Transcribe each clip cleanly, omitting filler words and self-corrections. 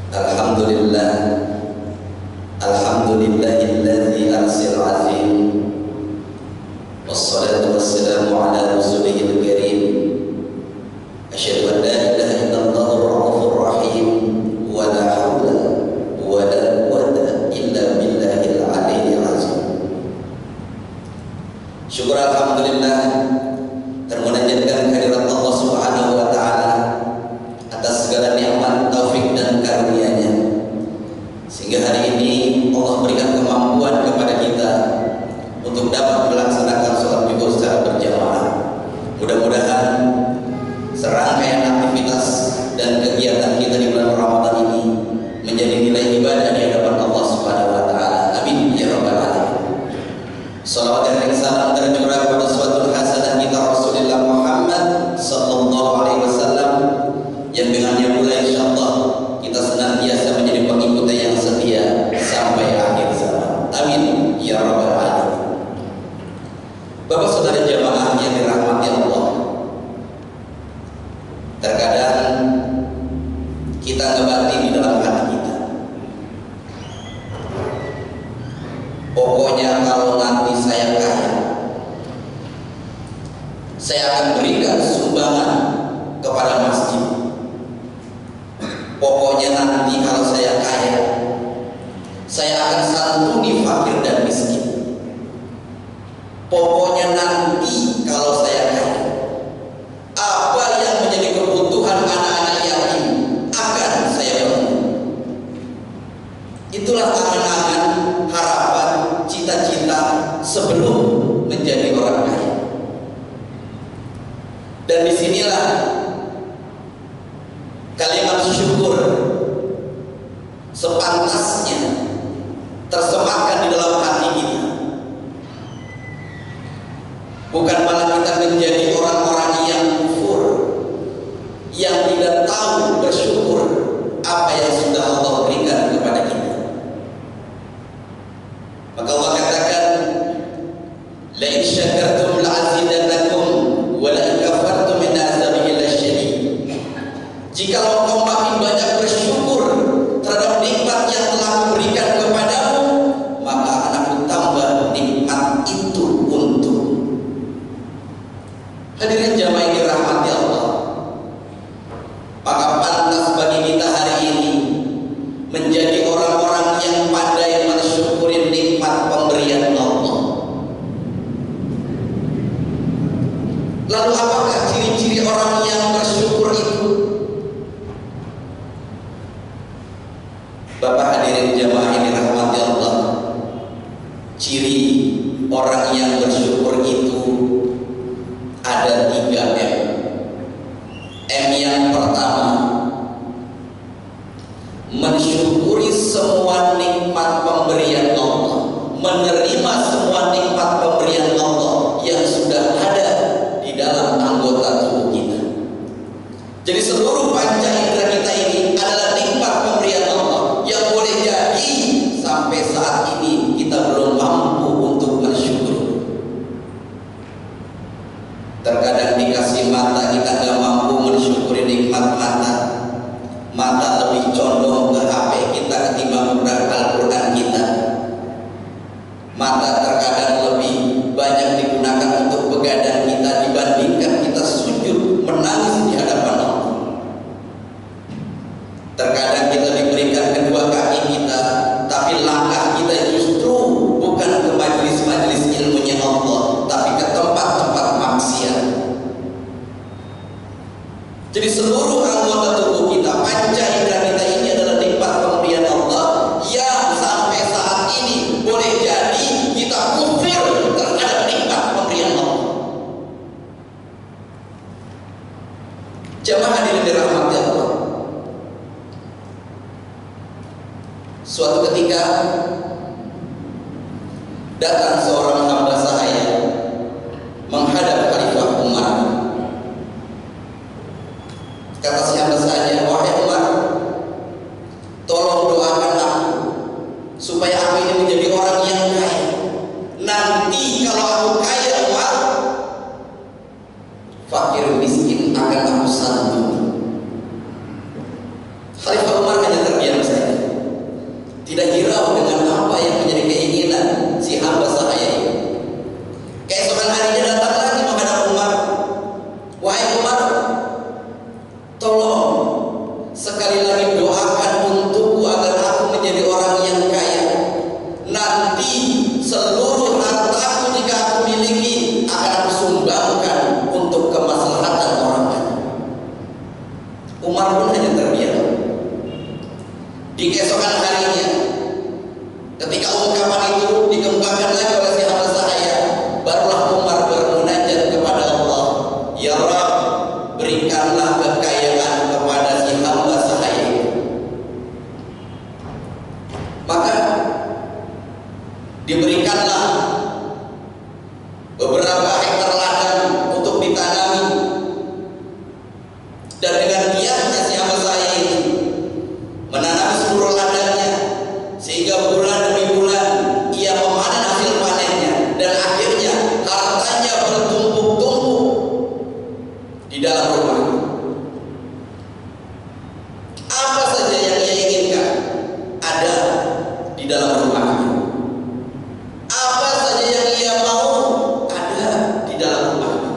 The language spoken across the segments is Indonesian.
Alhamdulillah, alhamdulillahilladzi arsal azim, wassalatu wassalamu ala rasulihil karim. Asyhadu an la ilaha illallah ar-rahmanur rahim, wa la haula wa la quwwata illa billahil aliyyil azim. Syukur alhamdulillah termunajatkan kehadirat Allah Subhanahu wa taala atas segala nikmat, taufik dan karunia-Nya, sehingga hari ini Allah berikan kemampuan kepada kita untuk dapat melaksanakan sholat Jumat secara berjamaah. Mudah-mudahan serangkaian aktivitas dan kegiatan kita di bulan Ramadan ini menjadi nilai ibadah di hadapan Allah Subhanahu wa taala. Amin ya rabbal alamin. Shalawat dan salam tercurah kepada suatu hasanah kita Rasulullah Muhammad sallallahu alaihi wasallam, yang dengannya pula insyaallah kita senantiasa menjadi pengikut yang setia sampai akhir zaman. Amin ya rabbal alamin. Bapak saudara jamaah yang dirahmati Allah, terkadang kita ngebati di dalam hati kita, pokoknya kalau nanti saya kaya, saya akan berikan sumbangan kepada masjid. Pokoknya nanti kalau saya kaya, saya akan santuni fakir dan miskin. Pokoknya nanti kalau saya kaya, apa yang menjadi kebutuhan anak-anak yatim akan saya penuhi. Itulah angan-angan, harapan, cita-cita sebelum menjadi orang kaya. Dan disinilah kalimat syukur sepantasnya tersematkan di dalam hati kita. Bukan malah kita menjadi orang-orang yang kufur, yang tidak tahu bersyukur apa yang sudah Allah berikan kepada kita. Maka Allah katakan, la in syakartum la'azidannakum wa la in kafartum min azabi lasyadid. Jika engkau makin banyak bersyukur terhadap nikmat yang telah kuberikan kepadamu, maka akan aku tambah nikmat itu untuk. Hadirin jamaah yang dirahmati Allah, maka pantas bagi kita hari ini menjadi orang-orang yang pandai mensyukuri nikmat pemberian Allah. Lalu apakah ciri-ciri orang yang bersyukur itu? Bapak hadirin jamaah yang dirahmati Allah, ciri orang yang bersyukur itu ada 3 M. M yang pertama, mensyukuri semua nikmat pemberian Allah, menerima semua nikmat pemberian Allah yang sudah ada di dalam anggota tubuh kita. Jadi seluruh panca indera kita ini adalah nikmat pemberian Allah yang boleh jadi sampai saat ini kita belum mampu untuk bersyukur. Terkadang dikasih mata kita gak mampu mensyukuri nikmat mata. Mata lebih condong ke HP kita ketimbang kepada Al-Quran kita. Mata terkadang lebih banyak digunakan untuk begadang kita dibandingkan kita sujud menangis di hadapan Allah. Terkadang kita diberikan kedua kaki kita, tapi langkah kita justru bukan ke majelis-majelis ilmunya Allah, tapi ke tempat-tempat maksiat. Jadi seluruh anggota tubuh kita, panca indera kita ini adalah nikmat pemberian Allah yang sampai saat ini boleh jadi kita kufir terhadap nikmat pemberian Allah. Jamaah hadirin dirahmati Allah, suatu ketika datang seorang hamba sahaya menghadap Khalifah Umar. Kata si hamba sahaya, wahai Umar, tolong doakan aku supaya aku ini menjadi orang yang kaya. Nanti kalau aku kaya Umar, fakir miskin akan aku santuni. Khalifah Umar hanya terdiam Di keesokan harinya, ketika ungkapan itu dikembangkan lagi oleh si hamba sahaya, barulah Umar bermunajat kepada Allah, ya Rabb, berikanlah kekayaan kepada si hamba sahaya itu. Maka diberikanlah beberapa hektar ladang untuk ditanami, dan dengan giatnya si hamba sahaya ini menanam seluruh ladangnya, sehingga bulan demi bulan ia memanen hasil panennya, dan akhirnya hartanya bertumpuk-tumpuk di dalam rumah. Apa saja yang ia inginkan ada di dalam rumahnya. Apa saja yang ia mau ada di dalam rumahnya.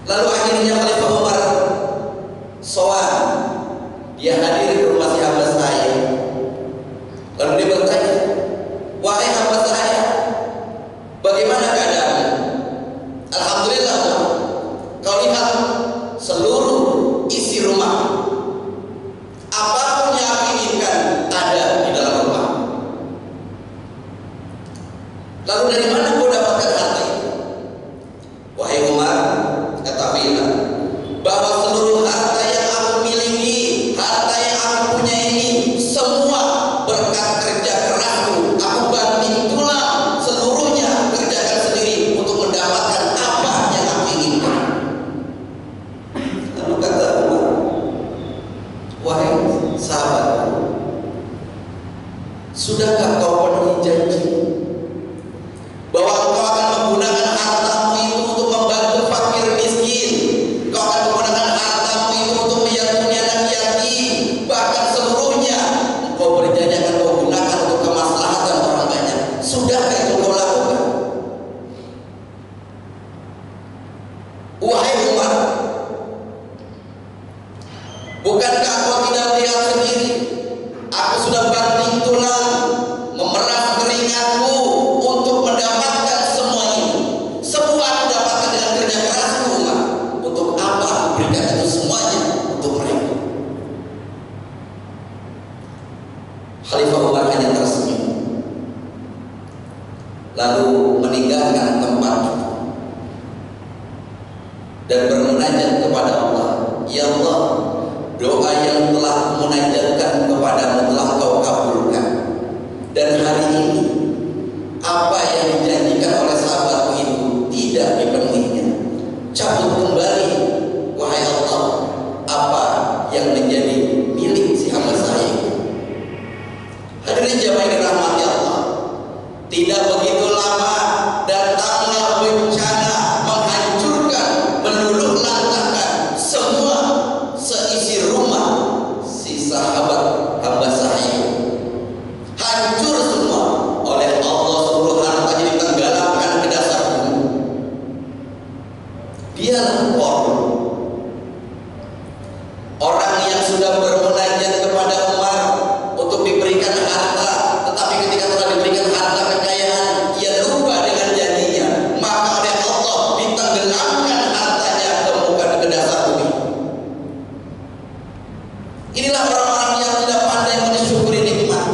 Lalu akhirnya Khalifah Umar sowan, dia hadir di rumah si hamba sahaya. Lalu dia bertanya, wahai hamba sahaya, bagaimana keadaannya? Alhamdulillah, kau lihat seluruh isi rumah, apapun yang aku inginkan ada di dalam rumah. Lalu dari mana kau dapatkan harta itu? Wahai Umar, ketahuilah bahwa seluruh harta yang aku miliki, harta yang aku punya ini, semua berkat kerja kerasku. Aku banting tulang seluruhnya, kerjakan sendiri untuk mendapatkan apa yang aku inginkan. Lalu kata Umar, wahai sahabat, sudahkah kau penuhi janji bahwa engkau akan menggunakan hartamu itu untuk membantu fakir miskin, kau akan menggunakan hartamu itu untuk menyantuni anak yatim, bahkan seluruhnya engkau berjanji akan kau gunakan untuk kemaslahatan orang banyak. Sudahkah itu kau lakukan? Wahai Umar, bukankah kau tidak melihat sendiri? Aku sudah banting tulang, memeras keringatku untuk mendapatkan semua ini. Semua aku dapatkan dengan kerja kerasku, Umar. Untuk apa aku berikan itu semuanya untuk mereka? Khalifah Umar hanya tersenyum, lalu meninggalkan tempat itu dan bermunajat kepada Allah. Ya Allah, doa yang telah munajatkan kepadamu telah kau kabulkan, dan hari ini apa yang dijanjikan oleh sahabatku itu tidak dipenuhinya. Cabut kembali, wahai Allah, apa yang menjadi milik si hamba saya. Hadirin jamaah yang dirahmati Allah, tidak begitu lama datanglah bencana menghancurkan, meluluh lantakkan semua seisi rumah si sahabat hamba saya. Hancur semua oleh Allah, seluruh hartanya ditenggelamkan ke dasar bumi. Dialah orang yang sudah bermunajat kepada Umar untuk diberikan harta, tetapi ketika telah diberikan harta kekayaan, ia lupa dengan janjinya, maka oleh Allah ditenggelamkan hartanya ke dasar bumi. Inilah orang-orang yang tidak pandai mensyukuri nikmat.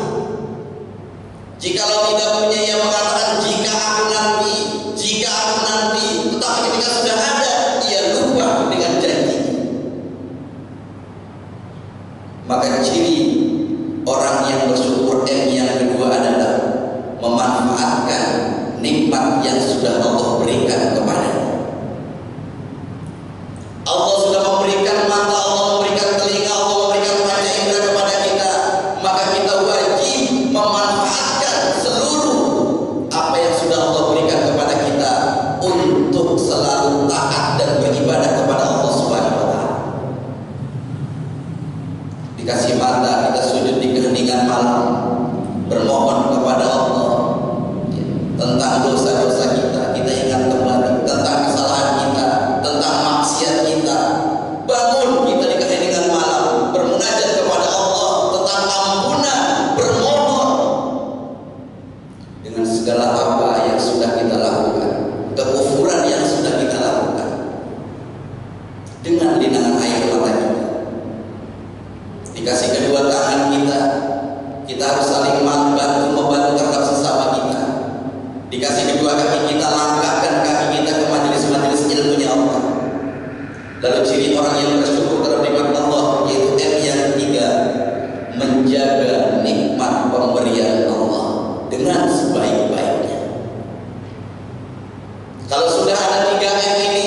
Jikalau tidak punya, ia mengatakan jika aku nanti, tetapi ketika sudah ada, ia lupa dengan janji. Maka ciri orang yang bersyukur yang kedua adalah memanfaatkan nikmat yang sudah Allah berikan kepadanya. Allah sudah memberikan mata, Allah memberikan telinga, Allah memberikan panca indera kepada kita, maka kita wajib memanfaatkan seluruh apa yang sudah Allah berikan kepada kita untuk selalu taat dan beribadah kepada Allah Subhanahu wa taala. Dikasih mata, kita sujud di keheningan malam, bermohon kepada Allah tentang dosa-dosa kita ingat kembali, tentang kesalahan kita, tentang maksiat kita. Bangun kita di keheningan malam, bermunajat kepada Allah tentang ampunan, bermohon dengan segala apa yang sudah kita lakukan, kekufuran yang sudah kita lakukan, dengan linangan air mata kita. Dikasih Dikasih kedua tangan kita harus saling membantu terhadap sesama kita. Dikasih kedua kaki kita, langkahkan kaki kita ke majelis-majelis ilmunya Allah. Lalu ciri orang yang bersyukur terhadap nikmat Allah, yaitu M yang ketiga, menjaga nikmat pemberian Allah dengan sebaik-baiknya. Kalau sudah ada 3 M ini,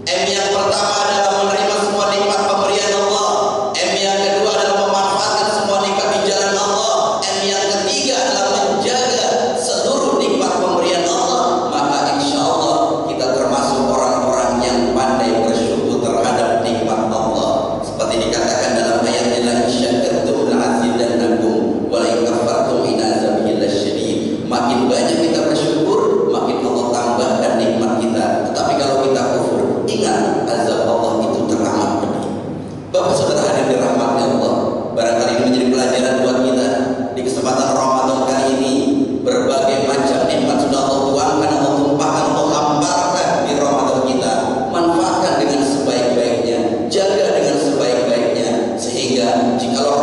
M yang pertama adalah menerima semua nikmat pemberian Allah, M yang kedua adalah memanfaatkan semua nikmat di jalan Allah, M yang ketiga adalah menjaga seluruh nikmat pemberian Allah, maka insya Allah kita termasuk orang-orang yang pandai bersyukur terhadap nikmat Allah. Seperti dikatakan dalam ayat la syakartum la'azidannakum wa la in kafartum in azabi lasyadid. Makin banyak kita bersyukur, makin Allah tambahkan nikmat kita. Tetapi kalau kita kufur, ingat azab Allah itu teramat pedih. Bapak saudara hadir dirahmati Allah, barangkali ini menjadi pelajaran buat kita di kesempatan Ramadan kali ini. Berbagai macam nikmat sudah Allah tuangkan, Allah tumpahkan, Allah hamparkan di Ramadan kita. Manfaatkan dengan sebaik-baiknya, jaga dengan sebaik-baiknya, sehingga jikalau